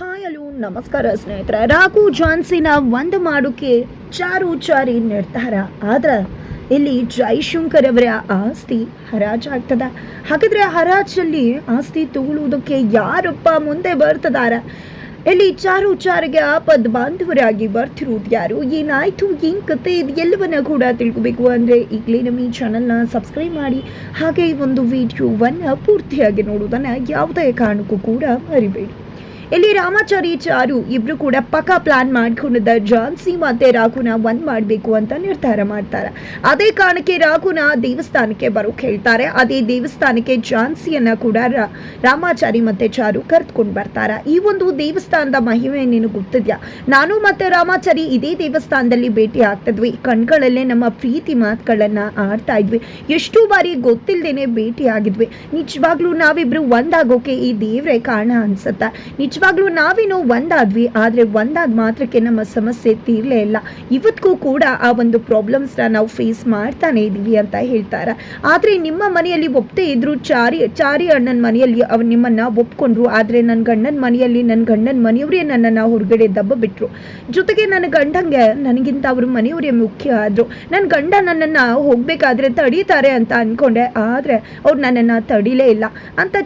Hi hello ನಮಸ್ಕಾರ ಸ್ನೇಹಿತರೆ. ರಾಘು ಜಾನ್ಸಿನ ಒಂದು ಮಾಡೋಕ್ಕೆ ಚಾರಿ ನಿರ್ಧಾರ. ಆದ್ರೆ ಇಲ್ಲಿ ಜೈಶಂಕರ್ ಅವರ ಆಸ್ತಿ ಹರಾಜಾಗ್ತದ. ಹಾಗಾದ್ರೆ ಹರಾಜಲ್ಲಿ ಆಸ್ತಿ ತಗೊಳ್ಳುವುದಕ್ಕೆ ಯಾರಪ್ಪ ಮುಂದೆ ಬರ್ತಿದ್ದಾರೆ? ಇಲ್ಲಿ ಚಾರಿಗೆ ಆಪದ್ ಬಾಂಧವರಾಗಿ ಬರ್ತಿರೋದು ಯಾರು? ಏನಾಯ್ತು, ಏನ್ ಕತೆ, ಇದು ಎಲ್ಲವನ್ನ ಕೂಡ ತಿಳ್ಕೊಬೇಕು ಅಂದ್ರೆ ಈಗಲೇ ನಮ್ಮ ಈ ಚಾನಲ್ನ ಸಬ್ಸ್ಕ್ರೈಬ್ ಮಾಡಿ, ಹಾಗೆ ಈ ಒಂದು ವಿಡಿಯೋವನ್ನ ಪೂರ್ತಿಯಾಗಿ ನೋಡುವುದನ್ನ ಯಾವುದೇ ಕಾರಣಕ್ಕೂ ಕೂಡ ಮರಿಬೇಡಿ. ಇಲ್ಲಿ ರಾಮಾಚಾರಿ ಚಾರು ಇಬ್ರು ಕೂಡ ಪಕ್ಕ ಪ್ಲಾನ್ ಮಾಡ್ಕೊಂಡಿದ್ದ ಜಾನ್ಸಿ ಮತ್ತೆ ರಾಘುನ ಒಂದ್ ಮಾಡ್ಬೇಕು ಅಂತ ನಿರ್ಧಾರ ಮಾಡ್ತಾರೆ. ಅದೇ ಕಾರಣಕ್ಕೆ ರಾಘುನ ದೇವಸ್ಥಾನಕ್ಕೆ ಬರೋಕ್ ಹೇಳ್ತಾರೆ. ಅದೇ ದೇವಸ್ಥಾನಕ್ಕೆ ಜಾನ್ಸಿಯನ್ನ ಕೂಡ ರಾಮಾಚಾರಿ ಮತ್ತೆ ಚಾರು ಕರ್ತ್ಕೊಂಡ್ ಬರ್ತಾರೆ. ಈ ಒಂದು ದೇವಸ್ಥಾನದ ಮಹಿಮೆ ನೀನು ಗೊತ್ತಿದ್ಯಾ? ನಾನು ಮತ್ತೆ ರಾಮಾಚಾರಿ ಇದೇ ದೇವಸ್ಥಾನದಲ್ಲಿ ಭೇಟಿ ಆಗ್ತಿದ್ವಿ. ಕಣ್ಗಳಲ್ಲೇ ನಮ್ಮ ಪ್ರೀತಿ ಮಾತುಗಳನ್ನ ಆಡ್ತಾ ಇದ್ವಿ. ಎಷ್ಟು ಬಾರಿ ಗೊತ್ತಿಲ್ದೇನೆ ಭೇಟಿ ಆಗಿದ್ವಿ. ನಿಜವಾಗ್ಲೂ ನಾವಿಬ್ರು ಒಂದಾಗೋಕೆ ಈ ದೇವ್ರೆ ಕಾರಣ ಅನ್ಸುತ್ತೆ. ನಿಜವಾಗ್ಲೂ ನಾವೇನೋ ಒಂದಾದ್ವಿ, ಆದ್ರೆ ಒಂದಾದ ಮಾತ್ರಕ್ಕೆ ನಮ್ಮ ಸಮಸ್ಯೆ ತೀರ್ಲೇ ಇಲ್ಲ. ಇವತ್ತಿಗೂ ಕೂಡ ಆ ಒಂದು ಪ್ರಾಬ್ಲಮ್ಸ್ನ ನಾವು ಫೇಸ್ ಮಾಡ್ತಾನೆ ಇದೀವಿ ಅಂತ ಹೇಳ್ತಾರೆ. ಆದ್ರೆ ನಿಮ್ಮ ಮನೆಯಲ್ಲಿ ಒಪ್ಪದೇ ಇದ್ರು, ಚಾರಿ ಅಣ್ಣನ ಮನೆಯಲ್ಲಿ ಅವ್ರು ನಿಮ್ಮನ್ನ ಒಪ್ಕೊಂಡ್ರು. ಆದ್ರೆ ನನ್ನ ಗಂಡನ ಮನೆಯಲ್ಲಿ ನನ್ನ ಗಂಡನ ಮನೆಯವರೇ ನನ್ನನ್ನು ಹೊರಗಡೆ ದಬ್ಬ ಬಿಟ್ರು. ಜೊತೆಗೆ ನನ್ನ ಗಂಡಂಗೆ ನನಗಿಂತ ಅವ್ರ ಮನೆಯವರೇ ಮುಖ್ಯ ಆದ್ರು. ನನ್ನ ಗಂಡ ನನ್ನನ್ನು ಹೋಗ್ಬೇಕಾದ್ರೆ ತಡೀತಾರೆ ಅಂತ ಅನ್ಕೊಂಡೆ, ಆದ್ರೆ ಅವ್ರು ನನ್ನನ್ನು ತಡಿಲೇ ಇಲ್ಲ ಅಂತ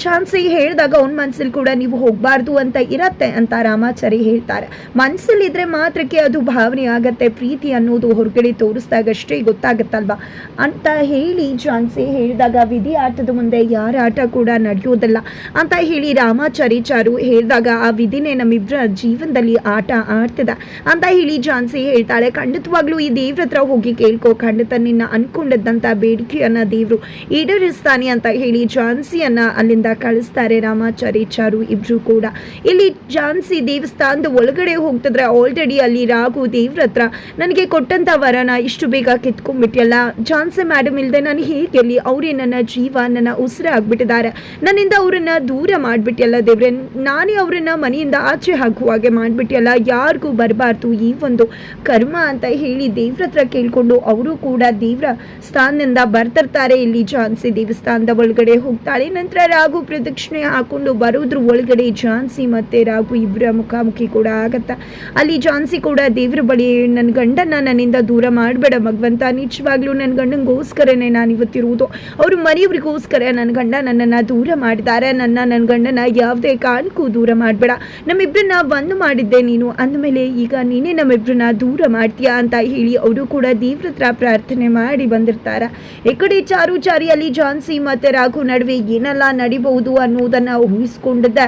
ಚಾನ್ಸಿ ಹೇಳಿದಾಗ ಅವ್ನ ಮನಸ್ಸಲ್ಲಿ ಕೂಡ ನೀವು ಹೋಗಬಾರ್ದು ಅಂತ ಇರತ್ತೆ ಅಂತ ರಾಮಾಚಾರಿ ಹೇಳ್ತಾರೆ. ಮನಸ್ಸಲ್ಲಿದ್ರೆ ಮಾತ್ರಕ್ಕೆ ಅದು ಭಾವನೆ ಆಗತ್ತೆ. ಪ್ರೀತಿ ಅನ್ನೋದು ಹೊರಗಡೆ ತೋರಿಸ್ದಾಗಷ್ಟೇ ಗೊತ್ತಾಗತ್ತಲ್ವಾ ಅಂತ ಹೇಳಿ ಚಾನ್ಸಿ ಹೇಳಿದಾಗ ವಿಧಿ ಆಟದ ಮುಂದೆ ಯಾರ ಆಟ ಕೂಡ ನಡೆಯೋದಿಲ್ಲ ಅಂತ ಹೇಳಿ ರಾಮಾಚಾರಿ ಚಾರು ಹೇಳಿದಾಗ ಆ ವಿಧಿನೇ ನಮ್ಮಿಬ್ಬರ ಜೀವನದಲ್ಲಿ ಆಟ ಆಡ್ತಿದೆ ಅಂತ ಹೇಳಿ ಚಾನ್ಸಿ ಹೇಳ್ತಾಳೆ. ಖಂಡಿತವಾಗ್ಲೂ ಈ ದೇವ್ರ ಹತ್ರ ಹೋಗಿ ಕೇಳ್ಕೊ, ಖಂಡಿತ ನಿನ್ನ ಅನ್ಕೊಂಡಿದ್ದಂಥ ಬೇಡಿಕೆಯನ್ನ ದೇವ್ರು ಈಡೇರಿಸ್ತಾನೆ ಅಂತ ಹೇಳಿ ಚಾನ್ಸಿಯನ್ನ ಅಲ್ಲಿಂದ ಕಳಿಸ್ತಾರೆ ರಾಮಾಚಾರಿ ಚಾರು ಇಬ್ರು ಕೂಡ. ಇಲ್ಲಿ ಝಾನ್ಸಿ ದೇವಸ್ಥಾನದ ಒಳಗಡೆ ಹೋಗ್ತಿದ್ರೆ ಆಲ್ರೆಡಿ ಅಲ್ಲಿ ರಾಘು ದೇವ್ರ ಹತ್ರ ನನಗೆ ಕೊಟ್ಟಂತ ವರನ ಇಷ್ಟು ಬೇಗ ಕಿತ್ಕೊಂಡ್ಬಿಟ್ಟಿಯಲ್ಲ, ಝಾನ್ಸಿ ಮೇಡಮ್ ಇಲ್ದೆ ನಾನು ಹೇಗೆಲ್ಲಿ, ಅವರೇ ನನ್ನ ಜೀವ, ನನ್ನ ಉಸಿರು ಆಗ್ಬಿಟ್ಟಿದ್ದಾರೆ, ನನ್ನಿಂದ ಅವರನ್ನ ದೂರ ಮಾಡ್ಬಿಟ್ಟಿಯಲ್ಲ ದೇವ್ರೆ, ನಾನೇ ಅವರನ್ನ ಮನೆಯಿಂದ ಆಚೆ ಹಾಕುವ ಹಾಗೆ ಮಾಡ್ಬಿಟ್ಟಿಯಲ್ಲ, ಯಾರಿಗೂ ಬರಬಾರ್ದು ಈ ಒಂದು ಕರ್ಮ ಅಂತ ಹೇಳಿ ದೇವ್ರ ಹತ್ರ ಕೇಳ್ಕೊಂಡು ಅವರು ಕೂಡ ದೇವ್ರ ಸ್ಥಾನದಿಂದ ಬರ್ತಿರ್ತಾರೆ. ಇಲ್ಲಿ ಝಾನ್ಸಿ ದೇವಸ್ಥಾನದ ಒಳಗಡೆ ಹೋಗ್ತಾಳೆ. ನಂತರ ರಾಘು ಪ್ರದಕ್ಷಿಣೆ ಹಾಕೊಂಡು ಬರೋದ್ರ ಒಳಗಡೆ ಝಾನ್ಸಿ ಮತ್ತೆ ರಾಘು ಇಬ್ಬರ ಮುಖಾಮುಖಿ ಕೂಡ ಆಗತ್ತ. ಅಲ್ಲಿ ಝಾನ್ಸಿ ಕೂಡ ದೇವ್ರ ಬಳಿ ನನ್ನ ಗಂಡನ ನನ್ನಿಂದ ದೂರ ಮಾಡಬೇಡ ಭಗವಂತ, ನಿಜವಾಗ್ಲೂ ನನ್ನ ಗಂಡನಿಗೋಸ್ಕರನೇ ನಾನು ಇವತ್ತಿರುವುದು, ಅವ್ರ ಮನೆಯವ್ರಿಗೋಸ್ಕರ ನನ್ನ ಗಂಡ ನನ್ನನ್ನು ದೂರ ಮಾಡಿದ್ದಾರೆ, ನನ್ನ ಗಂಡನ ಯಾವುದೇ ಕಾರಣಕ್ಕೂ ದೂರ ಮಾಡಬೇಡ, ನಮ್ಮಿಬ್ಬರನ್ನ ಒಂದು ಮಾಡಿದ್ದೆ ನೀನು, ಅಂದಮೇಲೆ ಈಗ ನೀನೇ ನಮ್ಮಿಬ್ಬರನ್ನ ದೂರ ಮಾಡ್ತೀಯಾ ಅಂತ ಹೇಳಿ ಅವರು ಕೂಡ ದೇವ್ರ ಹತ್ರ ಪ್ರಾರ್ಥನೆ ಮಾಡಿ ಬಂದಿರ್ತಾರೆ. ಈ ಕಡೆ ಚಾರಿಯಲ್ಲಿ ಝಾನ್ಸಿ ಮತ್ತೆ ರಾಘು ನಡುವೆ ಏನೆಲ್ಲ ನಡಿಬಹುದು ಅನ್ನೋದನ್ನ ಊಹಿಸ್ಕೊಂಡಿದ್ದೆ.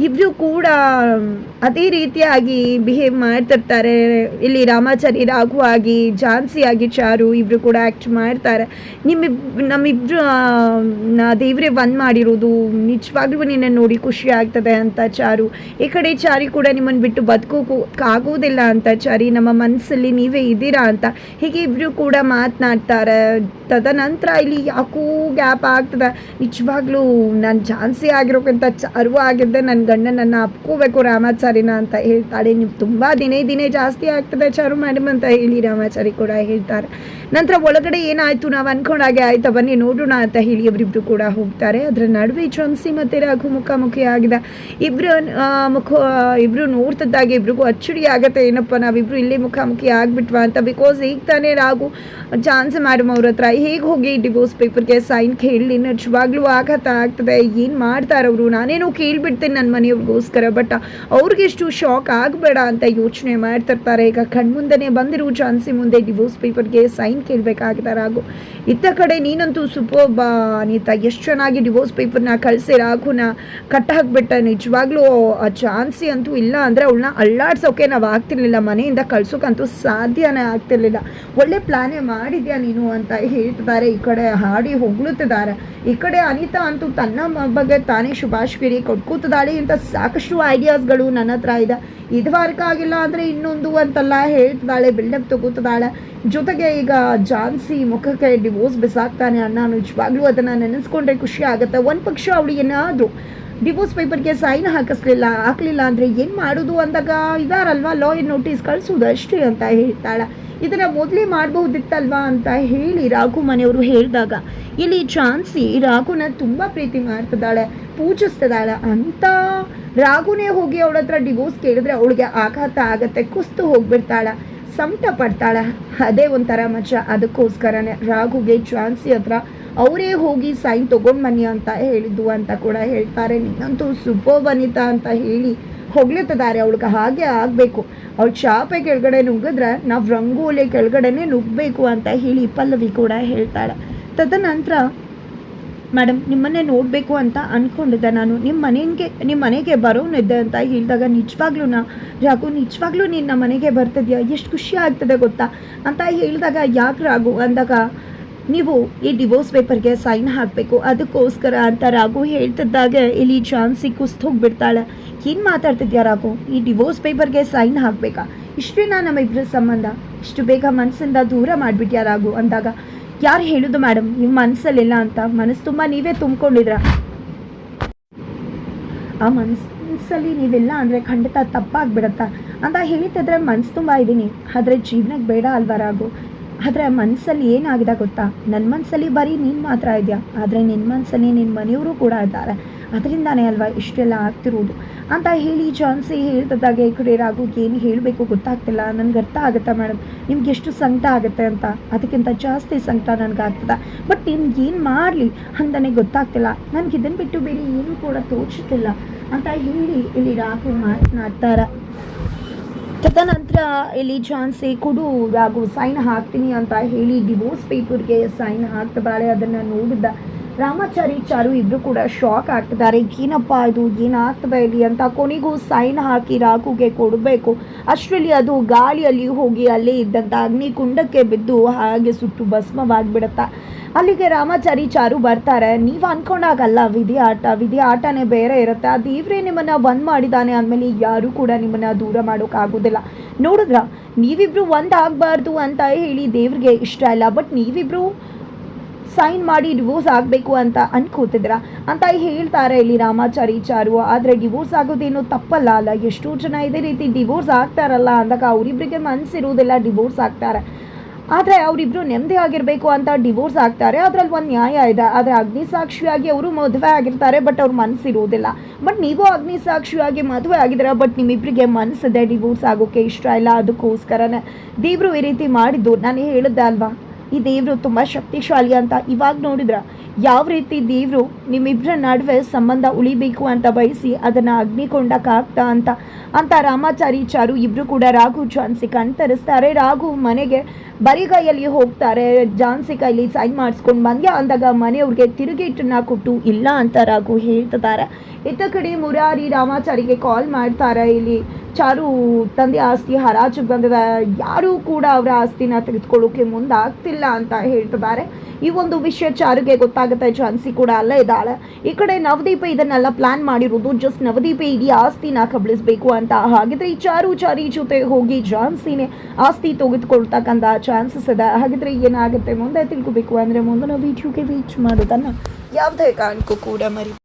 ಇಬ್ರು ಕೂಡ ಅದೇ ರೀತಿಯಾಗಿ ಬಿಹೇವ್ ಮಾಡ್ತಿರ್ತಾರೆ. ಇಲ್ಲಿ ರಾಮಾಚಾರಿ ರಾಘು ಆಗಿ, ಝಾನ್ಸಿ ಆಗಿ ಚಾರು ಇಬ್ರು ಕೂಡ ಆ್ಯಕ್ಟ್ ಮಾಡ್ತಾರೆ. ನಮ್ಮಿಬ್ರು ದೇವ್ರೆ ಒಂದ್ ಮಾಡಿರೋದು, ನಿಜವಾಗ್ಲೂ ನಿನ್ನ ನೋಡಿ ಖುಷಿ ಆಗ್ತದೆ ಅಂತ ಚಾರು. ಈ ಕಡೆ ಚಾರಿ ಕೂಡ ನಿಮ್ಮನ್ನು ಬಿಟ್ಟು ಬದುಕೋಕ್ಕಾಗೋದಿಲ್ಲ ಅಂತ ಚಾರಿ, ನಮ್ಮ ಮನಸ್ಸಲ್ಲಿ ನೀವೇ ಇದ್ದೀರಾ ಅಂತ ಹೀಗೆ ಇಬ್ರು ಕೂಡ ಮಾತನಾಡ್ತಾರೆ. ತದನಂತರ ಇಲ್ಲಿ ಯಾಕೋ ಗ್ಯಾಪ್ ಆಗ್ತದೆ. ನಿಜವಾಗ್ಲೂ ನಾನು ಝಾನ್ಸಿ ಆಗಿರೋಕ್ಕಿಂತ ಚಾರು ಆಗಿದ್ದೆ, ನನ್ನ ಗಂಡನನ್ನು ಅಪ್ಕೋಬೇಕು ರಾಮಾಚಾರಿನ ಅಂತ ಹೇಳ್ತಾಳೆ. ನೀವು ತುಂಬ ದಿನೇ ಜಾಸ್ತಿ ಆಗ್ತದೆ ಚಾರು ಮೇಡಮ್ ಅಂತ ಹೇಳಿ ರಾಮಾಚಾರಿ ಕೂಡ ಹೇಳ್ತಾರೆ. ನಂತರ ಒಳಗಡೆ ಏನಾಯ್ತು, ನಾವು ಅನ್ಕೊಂಡಾಗೆ ಆಯ್ತಾ ಬನ್ನಿ ನೋಡೋಣ ಅಂತ ಹೇಳಿ ಅವರಿಬ್ರು ಕೂಡ ಹೋಗ್ತಾರೆ. ಅದರ ನಡುವೆ ಝಾನ್ಸಿ ಮತ್ತೆ ರಾಘು ಮುಖಾಮುಖಿ ಆಗಿದೆ. ಇಬ್ರು ನೋಡ್ತಿದ್ದಾಗೆ ಇಬ್ರಿಗೂ ಅಚ್ಚುಡಿ ಆಗತ್ತೆ, ಏನಪ್ಪ ನಾವಿಬ್ರು ಇಲ್ಲೇ ಮುಖಾಮುಖಿ ಆಗ್ಬಿಟ್ವಾ ಅಂತ. ಬಿಕಾಸ್ ಈಗ ತಾನೇ ರಾಘು ಝಾನ್ಸಿ ಮೇಡಮ್ ಅವ್ರ ಹತ್ರ ಹೇಗೆ ಹೋಗಿ ಡಿವೋರ್ಸ್ ಪೇಪರ್ಗೆ ಸೈನ್ ಕೇಳಲಿ, ನಿಜವಾಗ್ಲೂ ಆಗ್ತದೆ, ಏನು ಮಾಡ್ತಾರವರು, ನಾನೇನೋ ಕೇಳ್ಬಿಡ್ತೀನಿ ನನ್ನ ಮನೆಯವ್ರಿಗೋಸ್ಕರ, ಬಟ್ ಅವ್ರಿಗೆಷ್ಟು ಶಾಕ್ ಆಗಬೇಡ ಅಂತ ಯೋಚನೆ ಮಾಡ್ತಿರ್ತಾರೆ. ಈಗ ಕಣ್ಮುಂದೆನೇ ಬಂದಿರೋ ಝಾನ್ಸಿ ಮುಂದೆ ಡಿವೋರ್ಸ್ ಪೇಪರ್ಗೆ ಸೈನ್ ಕೇಳಬೇಕಾಗ್ತಾರೆ. ರಾಘು ಇತ್ತ ಕಡೆ ನೀನಂತೂ ಸೂಪರ್ಬ್ ಅನಿತಾ, ಎಷ್ಟು ಚೆನ್ನಾಗಿ ಡಿವೋರ್ಸ್ ಪೇಪರ್ನ ಕಳಿಸಿ ರಾಘುನ ಕಟ್ ಹಾಕ್ಬಿಟ್ಟ. ನಿಜವಾಗ್ಲೂ ಆ ಝಾನ್ಸಿ ಅಂತೂ ಇಲ್ಲ ಅಂದರೆ ಅವಳನ್ನ ಅಳ್ಳಾಡ್ಸೋಕೆ ನಾವು ಆಗ್ತಿರ್ಲಿಲ್ಲ, ಮನೆಯಿಂದ ಕಳ್ಸೋಕ್ಕಂತೂ ಸಾಧ್ಯನೇ ಆಗ್ತಿರ್ಲಿಲ್ಲ. ಒಳ್ಳೆ ಪ್ಲಾನೇ ಮಾಡಿದ್ಯಾ ನೀನು ಅಂತ ಹೇಳ್ತಿದ್ದಾರೆ. ಈ ಕಡೆ ಹಾಡಿ ಹೊಗಳುತ್ತಿದ್ದಾರೆ. ಈ ಕಡೆ ಅನಿತಾ ಅಂತೂ ತನ್ನ ಬಗ್ಗೆ ತಾನೇ ಶುಭಾಶ್ವಿರಿ ಕೊಟ್ಕೋತಿದ್ದಾಳೆ ಅಂತ ಸಾಕಷ್ಟು ಐಡಿಯಾಸ್ಗಳು ನನ್ನ ಹತ್ರ ಇದೆ, ಇದು ವರ್ಕ್ ಆಗಿಲ್ಲ ಅಂದರೆ ಇನ್ನೊಂದು ಅಂತೆಲ್ಲ ಹೇಳ್ತಿದ್ದಾಳೆ, ಬಿಲ್ಡಪ್ ತಗೋತಿದ್ದಾಳೆ. ಜೊತೆಗೆ ಈಗ ಝಾನ್ಸಿ ಮುಖಕ್ಕೆ ಡಿವೋರ್ಸ್ ಬಿಸಾಕ್ತಾನೆ ಅಣ್ಣ, ನಿಜವಾಗ್ಲೂ ಅದನ್ನು ನೆನೆಸ್ಕೊಂಡ್ರೆ ಖುಷಿ ಆಗುತ್ತೆ. ಒಂದು ಪಕ್ಷ ಅವಳು ಏನಾದರೂ ಡಿವೋರ್ಸ್ ಪೇಪರ್ಗೆ ಸೈನ್ ಹಾಕಲಿಲ್ಲ ಅಂದರೆ ಏನು ಮಾಡೋದು ಅಂದಾಗ ಇದಾರಲ್ವಾ ಲಾಯರ್ ನೋಟಿಸ್ ಕಳಿಸೋದು ಅಷ್ಟೇ ಅಂತ ಹೇಳ್ತಾಳೆ. ಇದನ್ನ ಮೊದಲೇ ಮಾಡಬಹುದಿತ್ತಲ್ವಾ ಅಂತ ಹೇಳಿ ರಾಘು ಮನೆಯವರು ಹೇಳಿದಾಗ ಇಲ್ಲಿ ಝಾನ್ಸಿ ರಾಘುನ ತುಂಬಾ ಪ್ರೀತಿ ಮಾಡ್ತಿದ್ದಾಳೆ, ಪೂಜಿಸ್ತಿದ್ದಾಳೆ ಅಂತ ರಾಘುನೇ ಹೋಗಿ ಅವಳ ಹತ್ರ ಡಿವೋರ್ಸ್ ಕೇಳಿದ್ರೆ ಅವಳಿಗೆ ಆಘಾತ ಆಗತ್ತೆ, ಕುಸ್ತು ಹೋಗ್ಬಿಡ್ತಾಳೆ, ಸಂಕಟ ಪಡ್ತಾಳೆ. ಅದೇ ಒಂಥರ ಮಜಾ. ಅದಕ್ಕೋಸ್ಕರನೇ ರಾಘುಗೆ ಝಾನ್ಸಿ ಹತ್ರ ಅವರೇ ಹೋಗಿ ಸೈನ್ ತಗೊಂಡ್ ಬನ್ನಿ ಅಂತ ಹೇಳಿದ್ದು ಅಂತ ಕೂಡ ಹೇಳ್ತಾರೆ. ನೀನಂತೂ ಸೂಪರ್ ವನಿತಾ ಅಂತ ಹೇಳಿ ಹೊಗ್ಲತ್ತಿದ್ದಾರೆ. ಅವಳಿಗೆ ಹಾಗೆ ಆಗಬೇಕು, ಅವಳು ಚಾಪೆ ಕೆಳಗಡೆ ನುಗ್ಗಿದ್ರೆ ನಾವು ರಂಗೋಲಿ ಕೆಳಗಡೆನೆ ನುಗ್ಗಬೇಕು ಅಂತ ಹೇಳಿ ಪಲ್ಲವಿ ಕೂಡ ಹೇಳ್ತಾಳೆ. ತದನಂತರ ಮೇಡಮ್ ನಿಮ್ಮನ್ನೇ ನೋಡಬೇಕು ಅಂತ ಅಂದ್ಕೊಂಡಿದ್ದೆ ನಾನು, ನಿಮ್ಮ ಮನೆಗೆ ಬರೋನಿದ್ದೆ ಅಂತ ಹೇಳಿದಾಗ ನಿಜವಾಗ್ಲೂ ರಾಘು ನಿಜವಾಗ್ಲೂ ನಿನ್ನ ಮನೆಗೆ ಬರ್ತಿದ್ಯಾ, ಎಷ್ಟು ಖುಷಿ ಆಗ್ತದೆ ಗೊತ್ತಾ ಅಂತ ಹೇಳಿದಾಗ ಯಾಕೆ ರಾಘು ಅಂದಾಗ ನೀವು ಈ ಡಿವೋರ್ಸ್ ಪೇಪರ್ಗೆ ಸೈನ್ ಹಾಕಬೇಕು ಅದಕ್ಕೋಸ್ಕರ ಅಂತ ರಾಘು ಹೇಳ್ತಿದ್ದಾಗ ಇಲ್ಲಿ ಝಾನ್ಸಿ ಕುಸ್ತು ಹೋಗ್ಬಿಡ್ತಾಳೆ. ಏನು ಮಾತಾಡ್ತಿದ್ಯಾ ರಾಘು, ಈ ಡಿವೋರ್ಸ್ ಪೇಪರ್ಗೆ ಸೈನ್ ಹಾಕಬೇಕಾ, ಇಷ್ಟೇನಾ ನಮ್ಮಿಬ್ಬರ ಸಂಬಂಧ, ಇಷ್ಟು ಬೇಗ ಮನಸ್ಸಿಂದ ದೂರ ಮಾಡಿಬಿಟ್ಯಾ ರಾಘು ಅಂದಾಗ ಯಾರು ಹೇಳೋದು ಮೇಡಮ್ ನಿಮ್ಮ ಮನಸ್ಸಲ್ಲಿಲ್ಲ ಅಂತ, ಮನಸ್ಸು ತುಂಬ ನೀವೇ ತುಂಬಿಕೊಂಡಿದ್ರ, ಆ ಮನಸ್ಸಲ್ಲಿ ನೀವಿಲ್ಲ ಅಂದರೆ ಖಂಡಿತ ತಪ್ಪಾಗ್ಬಿಡತ್ತಾ ಅಂತ ಹೇಳ್ತಿದ್ರೆ ಮನಸ್ಸು ತುಂಬ ಇದ್ದೀನಿ, ಆದರೆ ಜೀವನಕ್ಕೆ ಬೇಡ ಅಲ್ವಾ ರಾಘು, ಆದರೆ ಮನಸ್ಸಲ್ಲಿ ಏನಾಗಿದೆ ಗೊತ್ತಾ, ನನ್ನ ಮನಸ್ಸಲ್ಲಿ ಬರೀ ನೀನು ಮಾತ್ರ ಇದೆಯಾ, ಆದರೆ ನಿನ್ನ ಮನಸ್ಸಲ್ಲಿ ನಿನ್ನ ಮನೆಯವರು ಕೂಡ ಇದ್ದಾರೆ, ಅದರಿಂದಾನೇ ಅಲ್ವಾ ಇಷ್ಟೆಲ್ಲ ಆಗ್ತಿರೋದು ಅಂತ ಹೇಳಿ ಝಾನ್ಸಿ ಹೇಳ್ತಿದ್ದಾಗ ಈ ಕಡೆ ರಾಘುಗೆ ಏನು ಹೇಳಬೇಕು ಗೊತ್ತಾಗ್ತಿಲ್ಲ. ನನಗೆ ಅರ್ಥ ಆಗುತ್ತೆ ಮೇಡಮ್ ನಿಮ್ಗೆ ಎಷ್ಟು ಸಂಕಟ ಆಗುತ್ತೆ ಅಂತ, ಅದಕ್ಕಿಂತ ಜಾಸ್ತಿ ಸಂಕಟ ನನಗಾಗ್ತದೆ, ಬಟ್ ನಿಮ್ಗೆ ಏನು ಮಾಡಲಿ ಅಂತಲೇ ಗೊತ್ತಾಗ್ತಿಲ್ಲ, ನನಗೆ ಇದನ್ನು ಬಿಟ್ಟು ಬೇರೆ ಏನೂ ಕೂಡ ತೋಚುತ್ತಿಲ್ಲ ಅಂತ ಹೇಳಿ ಇಲ್ಲಿ ರಾಘು ಮಾತನಾಡ್ತಾರೆ. ತದನಂತರ ಇಲ್ಲಿ ಝಾನ್ಸಿ ಕೊಡು ರಾಘು ಸೈನ್ ಹಾಕ್ತೀನಿ ಅಂತ ಹೇಳಿ ಡಿವೋರ್ಸ್ ಪೇಪರ್ಗೆ ಸೈನ್ ಹಾಕ್ತಿದ್ದಾಳೆ. ಅದನ್ನು ನೋಡಿದ ರಾಮಾಚಾರಿ ಚಾರು ಇಬ್ಬರು ಕೂಡ ಶಾಕ್ ಆಗ್ತಿದ್ದಾರೆ, ಏನಪ್ಪ ಇದು ಏನಾಗ್ತದೆ ಇಲ್ಲಿ ಅಂತ. ಕೊನೆಗೂ ಸೈನ್ ಹಾಕಿ ರಾಘುಗೆ ಕೊಡಬೇಕು, ಅಷ್ಟರಲ್ಲಿ ಅದು ಗಾಳಿಯಲ್ಲಿ ಹೋಗಿ ಅಲ್ಲೇ ಇದ್ದಂಥ ಅಗ್ನಿಕುಂಡಕ್ಕೆ ಬಿದ್ದು ಹಾಗೆ ಸುಟ್ಟು ಭಸ್ಮವಾಗಿಬಿಡುತ್ತಾ. ಅಲ್ಲಿಗೆ ರಾಮಾಚಾರಿ ಚಾರು ಬರ್ತಾರೆ. ನೀವು ಅಂದ್ಕೊಂಡಾಗಲ್ಲ, ವಿಧಿ ಆಟನೇ ಬೇರೆ ಇರುತ್ತೆ, ಆ ದೇವ್ರೇ ನಿಮ್ಮನ್ನು ಬಂದ್ ಮಾಡಿದ್ದಾನೆ ಅಂದಮೇಲೆ ಯಾರೂ ಕೂಡ ನಿಮ್ಮನ್ನು ದೂರ ಮಾಡೋಕ್ಕಾಗೋದಿಲ್ಲ. ನೋಡಿದ್ರ ನೀವಿಬ್ರು ಒಂದಾಗಬಾರ್ದು ಅಂತ ಹೇಳಿ ದೇವ್ರಿಗೆ ಇಷ್ಟ ಇಲ್ಲ, ಬಟ್ ನೀವಿಬ್ರು ಸೈನ್ ಮಾಡಿ ಡಿವೋರ್ಸ್ ಆಗಬೇಕು ಅಂತ ಅನ್ಕೋತಿದ್ರ ಅಂತ ಹೇಳ್ತಾರೆ ಇಲ್ಲಿ ರಾಮಾಚಾರಿ ಚಾರು. ಆದರೆ ಡಿವೋರ್ಸ್ ಆಗೋದೇನು ತಪ್ಪಲ್ಲ ಅಲ್ಲ, ಎಷ್ಟೋ ಜನ ಇದೇ ರೀತಿ ಡಿವೋರ್ಸ್ ಆಗ್ತಾರಲ್ಲ ಅಂದಾಗ ಅವರಿಬ್ಬರಿಗೆ ಮನಸ್ಸಿರೋದಿಲ್ಲ ಡಿವೋರ್ಸ್ ಆಗ್ತಾರೆ, ಆದರೆ ಅವರಿಬ್ಬರು ನೆಮ್ಮದಿ ಆಗಿರಬೇಕು ಅಂತ ಡಿವೋರ್ಸ್ ಆಗ್ತಾರೆ. ಅದರಲ್ಲಿ ಒಂದು ನ್ಯಾಯ ಇದೆ, ಆದರೆ ಅಗ್ನಿಸಾಕ್ಷಿಯಾಗಿ ಅವರು ಮದುವೆ ಆಗಿರ್ತಾರೆ ಬಟ್ ಅವ್ರ ಮನಸ್ಸಿರೋದಿಲ್ಲ. ಬಟ್ ನೀವು ಅಗ್ನಿಸಾಕ್ಷಿಯಾಗಿ ಮದುವೆ ಆಗಿದ್ದೀರಾ ಬಟ್ ನಿಮ್ಮಿಬ್ಬರಿಗೆ ಮನಸ್ಸಿದೆ, ಡಿವೋರ್ಸ್ ಆಗೋಕ್ಕೆ ಇಷ್ಟ ಇಲ್ಲ, ಅದಕ್ಕೋಸ್ಕರನೇ ದೇವರು ಈ ರೀತಿ ಮಾಡಿದ್ದು. ನಾನು ಹೇಳಿದ್ದೆ ಅಲ್ವಾ ಈ ದೇವರು ತುಂಬ ಶಕ್ತಿಶಾಲಿ ಅಂತ. ಇವಾಗ ನೋಡಿದ್ರ ಯಾವ ರೀತಿ ದೇವರು ನಿಮ್ಮಿಬ್ಬರ ನಡುವೆ ಸಂಬಂಧ ಉಳಿಬೇಕು ಅಂತ ಬಯಸಿ ಅದನ್ನು ಅಗ್ನಿಕೊಂಡಕ್ಕಾಗ್ತಾ ಅಂತ ರಾಮಾಚಾರಿ ಚಾರು ಇಬ್ಬರು ಕೂಡ ರಾಘು ಝಾನ್ಸಿ ಕಣ್ತರಿಸ್ತಾರೆ. ರಾಘು ಮನೆಗೆ ಬರಿಗೈಯಲ್ಲಿ ಹೋಗ್ತಾರೆ, ಝಾನ್ಸಿ ಕೈಲಿ ಸೈನ್ ಮಾಡಿಸ್ಕೊಂಡು ಬಂದ್ಯಾ ಅಂದಾಗ ಮನೆಯವ್ರಿಗೆ ತಿರುಗೇಟನ್ನ ಕೊಟ್ಟು ಇಲ್ಲ ಅಂತ ರಾಘು ಹೇಳ್ತಿದ್ದಾರೆ. ಇತ್ತ ಕಡೆ ಮುರಾರಿ ರಾಮಾಚಾರಿಗೆ ಕಾಲ್ ಮಾಡ್ತಾರೆ, ಇಲ್ಲಿ ಚಾರು ತಂದೆ ಆಸ್ತಿ ಹರಾಜಿಗೆ ಬಂದಿದೆ, ಯಾರೂ ಕೂಡ ಅವರ ಆಸ್ತಿನ ತೆಗೆದುಕೊಳ್ಳೋಕೆ ಮುಂದಾಗ್ತಿಲ್ಲ ಅಂತ ಹೇಳ್ತಿದ್ದಾರೆ. ಈ ಒಂದು ವಿಷಯ ಚಾರುಗೆ ಗೊತ್ತಾಗುತ್ತೆ, ಝಾನ್ಸಿ ಕೂಡ ಅಲ್ಲೇ ಇದ್ದಾಳೆ. ಈ ಕಡೆ ನವದೀಪ ಇದನ್ನೆಲ್ಲ ಪ್ಲಾನ್ ಮಾಡಿರೋದು ಜಸ್ಟ್ ನವದೀಪ ಇಡೀ ಆಸ್ತಿನ ಕಬಳಿಸ್ಬೇಕು ಅಂತ. ಹಾಗಿದ್ರೆ ಈ ಚಾರಿ ಜೊತೆ ಹೋಗಿ ಝಾನ್ಸಿನೇ ಆಸ್ತಿ ತೆಗೆದುಕೊಳ್ತಕ್ಕಂಥ ಚಾನ್ಸಸ್ ಇದೆ. ಹಾಗಿದ್ರೆ ಏನಾಗುತ್ತೆ ಮುಂದೆ ತಿಳ್ಕೋಬೇಕು ಅಂದರೆ ಮುಂದಿನ ವಿಡಿಯೋಗೆ ವೇಟ್ ಮಾಡೋದನ್ನು ಯಾವುದೇ ಕಾರಣಕ್ಕೂ ಕೂಡ ಮರಿ